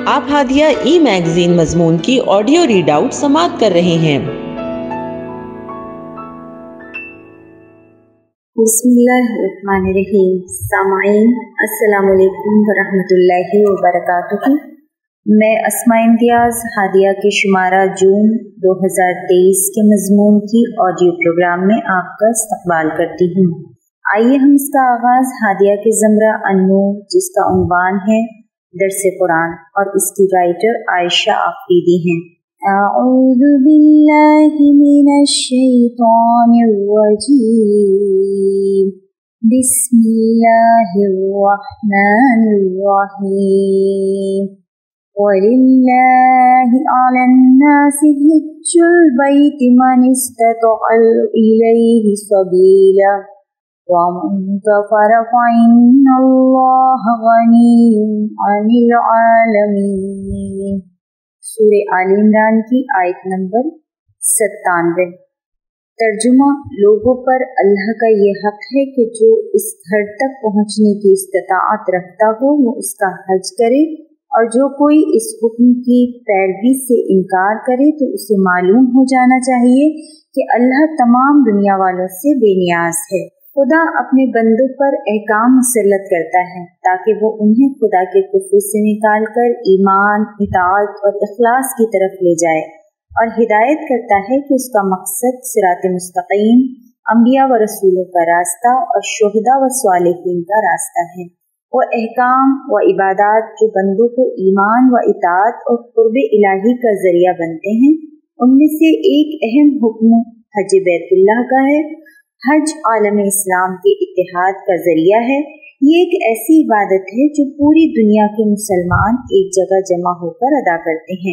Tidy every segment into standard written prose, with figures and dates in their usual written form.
आप Hadiya e magazine मजमून की ऑडियो रीड आउट समाप्त कर रहे हैं। बिस्मिल्लाहिर्रहमानिर्रहीम। सामाईन अस्सलामु अलैकुम वरहमतुल्लाहि वबरकातुहू। मैं अस्मा इम्तियाज़ हादिया के शुमारा जून 2023 के मजमून की ऑडियो प्रोग्राम में आपका इस्तकबाल करती हूँ। आइए हम इसका आगाज़ हादिया के ज़मरा अन-नूर, जिसका उन्वान है दर्स कुरान, और इसकी राइटर आयशा आफरीदी हैं। अऊज़ु बिल्लाहि मिनश शैतानिर रजीम। बिस्मिल्लाहिर रहमानिर रहीम। वलिल्लाहि अलन्नासि हिज्जुल बैति मन इस्ततअ इलैहि सबीला वमन कफर फइन्नल्लाह गनिय्युन अनिल आलमीन। सूरह आल इमरान की आयत नंबर 97। तर्जुमा: लोगों पर अल्लाह का ये हक है कि जो इस घर तक पहुँचने की इस्तिताअत रखता हो वो उसका हज करे, और जो कोई इस हुक्म की पैरवी से इनकार करे तो उसे मालूम हो जाना चाहिए कि अल्लाह तमाम दुनिया वालों से बेनियाज है। खुदा अपने बंदों पर अहकाम मुसल्लत करता है ताकि वो उन्हें खुदा के कुफ्र से निकाल कर ईमान, इताअत और इखलास की तरफ ले जाए, और हिदायत करता है कि उसका मकसद सिरात मुस्तकीम, अंबिया व रसूलों का रास्ता और शुहदा व स्वालिहीन का रास्ता है। वो अहकाम व इबादात जो बंदों को ईमान व इताअत और कुर्ब इलाही का जरिया बनते हैं, उनमें से एक अहम हुक्म हज बैतुल्लाह का है। हज आलम इस्लाम के इत्तेहाद का जरिया है। ये एक ऐसी इबादत है जो पूरी दुनिया के मुसलमान एक जगह जमा होकर अदा करते हैं।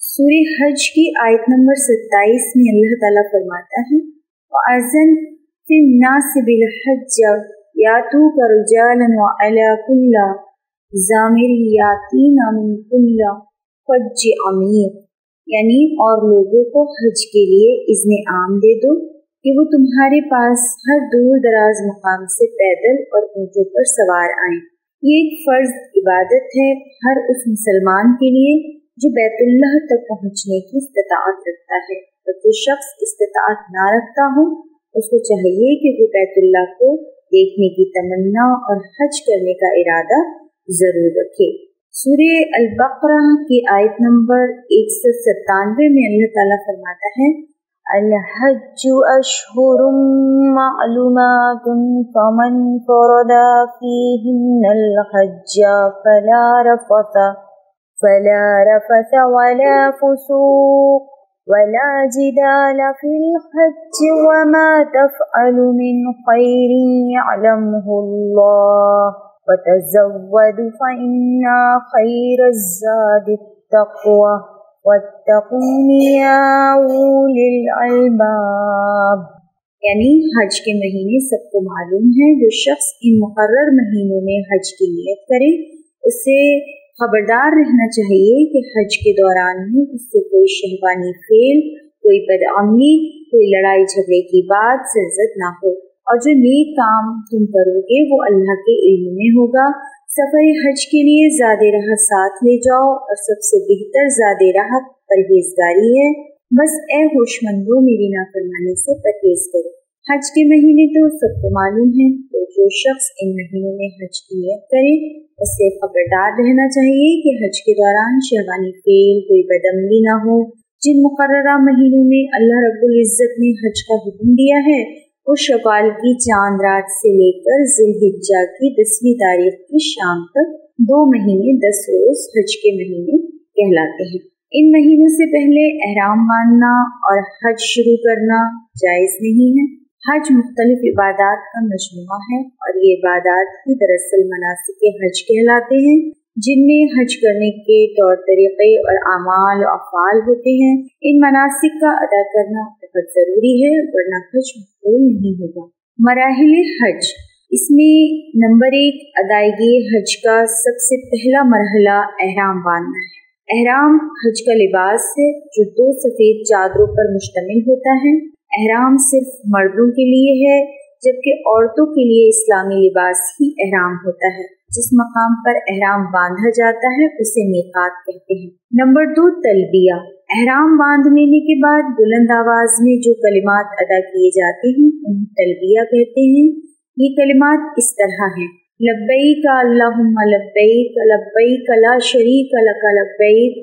सूरह हज की आयत नंबर 27 में अल्लाह ताला फरमाता है, वअज़न फिन्नास बिलहज्ज यातूका रिजालन व अला कुल्ला ज़ामिर यातीना मिन कुल्ला फज्ज अमीक, यानी और लोगों को हज के लिए इज़्न आम दे दो कि वो तुम्हारे पास हर दूर दराज मुकाम से पैदल और ऊँटों पर सवार आएं। ये एक फ़र्ज इबादत है हर उस मुसलमान के लिए जो बैतुल्लाह तक पहुँचने की इस्तिताअत रखता है, और जो शख्स इस्तिताअत ना रखता हो उसको चाहिए कि वो बैतुल्लाह को देखने की तमन्ना और हज करने का इरादा जरूर रखे। सूरह अल-बक़रा की आयत नंबर 197 में अल्लाह ताला फरमाता है, अल-हज्जु अश्हुरुम मअलूमातुन फमन फरदा फीहिन्नल हज्ज फला रफथ वला फुसूक वला जिदाल फिल हज्ज वमा तफ़अलु मिन खैरिन यअलमुहुल्लाह वतज़व्वदु फ़इन्ना खैरज़्ज़ादि तक़वा वत्तक़ूनि या उलिल अलबाब। यानी हज के महीने सबको मालूम है। जो शख्स इन मुकर्रर महीनों में हज की नियत करे उसे खबरदार रहना चाहिए कि हज के दौरान में उससे कोई शहवानी फेल, कोई बदअमली, कोई लड़ाई झगड़े की बात सरजद ना हो, और जो नेक काम तुम करोगे वो अल्लाह के इल्म में होगा। सफर हज के लिए ज़ादे राह साथ ले जाओ, और सबसे बेहतर ज़ादे राह परहेजगारी है। बस ए होशमंदों, मेरी नाफरमानी से परहेज करो। हज के महीने तो सबको मालूम है, तो जो शख्स इन महीनों में हज की नियत करे उससे खबरदार रहना चाहिए कि हज के दौरान शहवानी फेल, कोई बदअमली ना हो। जिन मुकर्ररा महीनों में अल्लाह रब्बुल इज़्ज़त ने हज का हुक्म दिया है वो शवाल की चांद रात से लेकर ज़िलहिज्जा की 10वीं तारीख की शाम तक 2 महीने 10 रोज हज के महीने कहलाते हैं। इन महीनों से पहले एहराम बांधना और हज शुरू करना जायज़ नहीं है। हज मुख्तलिफ इबादात का मजमुआ है, और ये इबादात ही दरअसल मनासिक हज कहलाते हैं, जिनमें हज करने के तौर तरीक़े और आमाल और अफ़आल होते हैं। इन मनासिक का अदा करना बहुत ज़रूरी है, वरना हज मकबूल नहीं होगा। मराहिल हज, इसमें नंबर 1 अदायगी हज का सबसे पहला मरहला एहराम बांधना है। एहराम हज का लिबास है जो 2 सफ़ेद चादरों पर मुश्तमिल होता है। एहराम सिर्फ मर्दों के लिए है, जबकि औरतों के लिए इस्लामी लिबास ही एहराम होता है। जिस मकाम पर एहराम बांधा जाता है उसे मीकात कहते हैं। नंबर 2 तलबिया। एहराम बांध लेने के बाद बुलंद आवाज में जो कलिमात अदा किए जाते हैं उन्हें तलबिया कहते हैं। ये कलिमात इस तरह हैं: लब्बैक अल्लाहुम्मा लब्बैक, लब्बैक ला शरीक लक लब्बैक,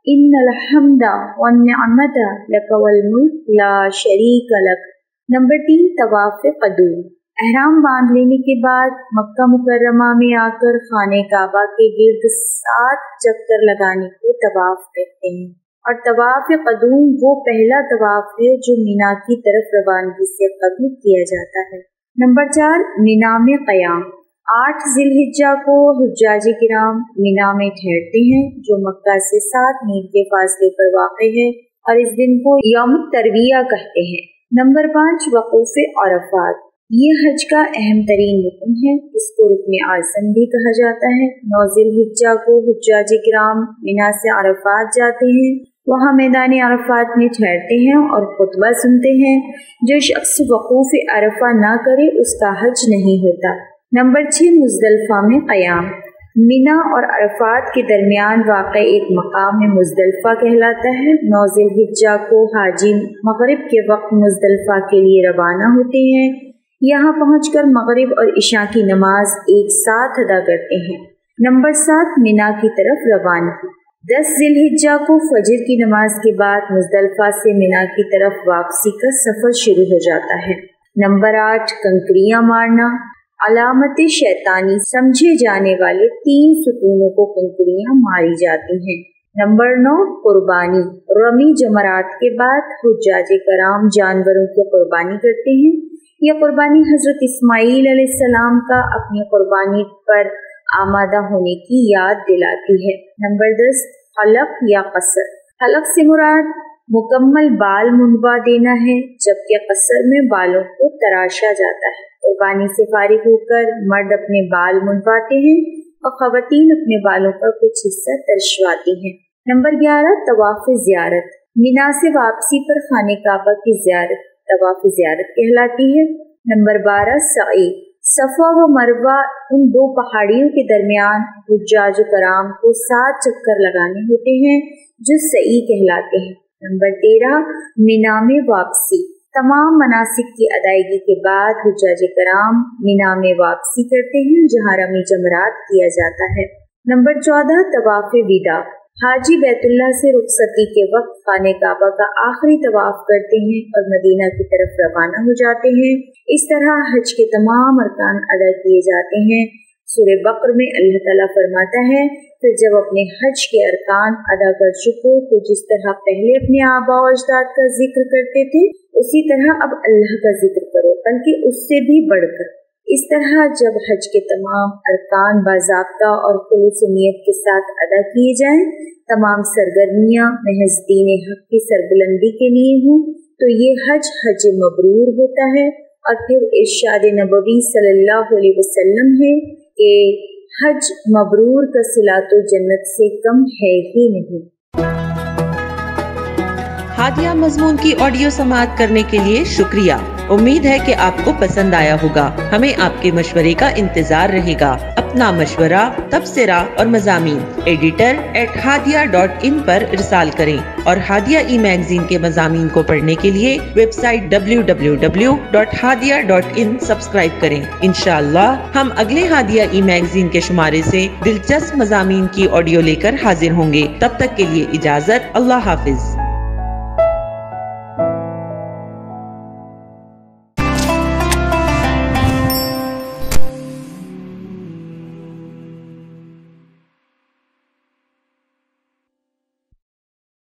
इन्नल हम्दा वन निअमत लक वल मुल्क ला शरीक लक। नंबर 3 तवाफ क़दूम। एहराम बांध लेने के बाद मक्का मुकर्रमा में आकर खाने काबा के गिर्द 7 चक्कर लगाने को तवाफ कहते हैं। और तवाफ क़दूम वो पहला तवाफ है जो मीना की तरफ रवानगी से कबल किया जाता है। नंबर 4 मीना में क़याम। 8 ज़िलहिज्जा को हुज्जाज किराम मीना में ठहरते हैं जो मक्का से 7 मील के फासले पर वाक़ है और इस दिन को यौम तरविया कहते हैं। नंबर 5 वक़ूफ़ अरफात। ये हज का अहम तरीन रुकन है, इसको रुकन आज़म भी कहा जाता है। 9 ज़िलहिज्जा को हुज्जाज किराम मीना से अरफात जाते हैं, वहाँ मैदान अरफात में ठहरते हैं और खुतबा सुनते हैं। जो शख्स वक़ूफ़ अरफा ना करे उसका हज नहीं होता। नंबर 6 मुज़दलिफ़ा में क़याम। मीना और अरफात के दरमियान वाक़ एक मकाम में मुज़दलिफ़ा कहलाता है। 9 ज़िलहिज्जा को हाजी मग़रिब के वक्त मुज़दलिफ़ा के लिए रवाना होते हैं। यहाँ पहुंचकर मग़रिब और इशा की नमाज एक साथ अदा करते हैं। नंबर 7 मीना की तरफ रवानगी। 10 ज़िलहिज्जा को फजर की नमाज के बाद मुज़दलिफ़ा से मीना की तरफ वापसी का सफ़र शुरू हो जाता है। नंबर 8 कंकरियाँ मारना। अलामत शैतानी समझे जाने वाले 3 सुतूनों को कंकरियाँ मारी जाती हैं। नंबर 9 कुर्बानी। रमी जमरात के बाद हुज्जाज कराम जानवरों की कुर्बानी करते हैं। यह कुर्बानी हज़रत इस्माईल अलैहिस्सलाम का अपनी कुर्बानी पर आमादा होने की याद दिलाती है। नंबर 10 हलक या कसर। हलक से मुराद मुकम्मल बाल मुंडवा देना है, जबकि कसर में बालों को तराशा जाता है। कुर्बानी से फारिग होकर मर्द अपने बाल मुंडवाते हैं और ख़वातीन अपने बालों का कुछ हिस्सा तरशवाती हैं। नंबर 11 तवाफ़ ज़ियारत। मीना से वापसी पर खाने काबा की ज़ियारत तवाफ़ ज़ियारत कहलाती है। नंबर 12 सई। सफ़ा व मरवा उन 2 पहाड़ियों के दरमियान हुज्जाज कराम को 7 चक्कर लगाने होते हैं जो सई कहलाते हैं। नंबर 13 मीना में वापसी। तमाम मनासिक की अदायगी के बाद हुज्जाज कराम मीना में वापसी करते हैं जहाँ रमी जमरात किया जाता है। नंबर 14 तवाफ़ विदा। हाजी बैतुल्लाह से रुखसती के वक्त खाने काबा का आखिरी तवाफ करते हैं और मदीना की तरफ रवाना हो जाते हैं। इस तरह हज के तमाम अरकान अदा किए जाते हैं। सूरह बकर में अल्लाह ताला फरमाता है, फिर जब अपने हज के अरकान अदा कर चुको तो जिस तरह पहले अपने आबा और अजदाद का जिक्र करते थे उसी तरह अब अल्लाह का जिक्र करो, बल्कि उससे भी बढ़कर। इस तरह जब हज के तमाम अरकान बाज़ाब्ता और खुलूस नियत के साथ अदा किए जाएं, तमाम सरगर्मियाँ महज दीन हक की सरबुलंदी के लिए हों, तो ये हज हज मबरूर होता है। और फिर इरशाद नबवी सल्लल्लाहु अलैहि वसल्लम है कि हज मबरूर का सिला तो जन्नत से कम है ही नहीं। हादिया मज़मून की ऑडियो समाअत करने के लिए शुक्रिया। उम्मीद है कि आपको पसंद आया होगा। हमें आपके मशवरे का इंतजार रहेगा। अपना मशवरा, तबसरा और मज़ामीन editor@hadia.in पर इरसाल करें और हादिया मैगजीन के मज़ामीन को पढ़ने के लिए वेबसाइट www.hadia.in सब्सक्राइब करें। इंशाअल्लाह हम अगले हादिया मैगजीन के शुमारे से दिलचस्प मज़ामीन की ऑडियो लेकर हाजिर होंगे। तब तक के लिए इजाज़त। अल्लाह हाफिज।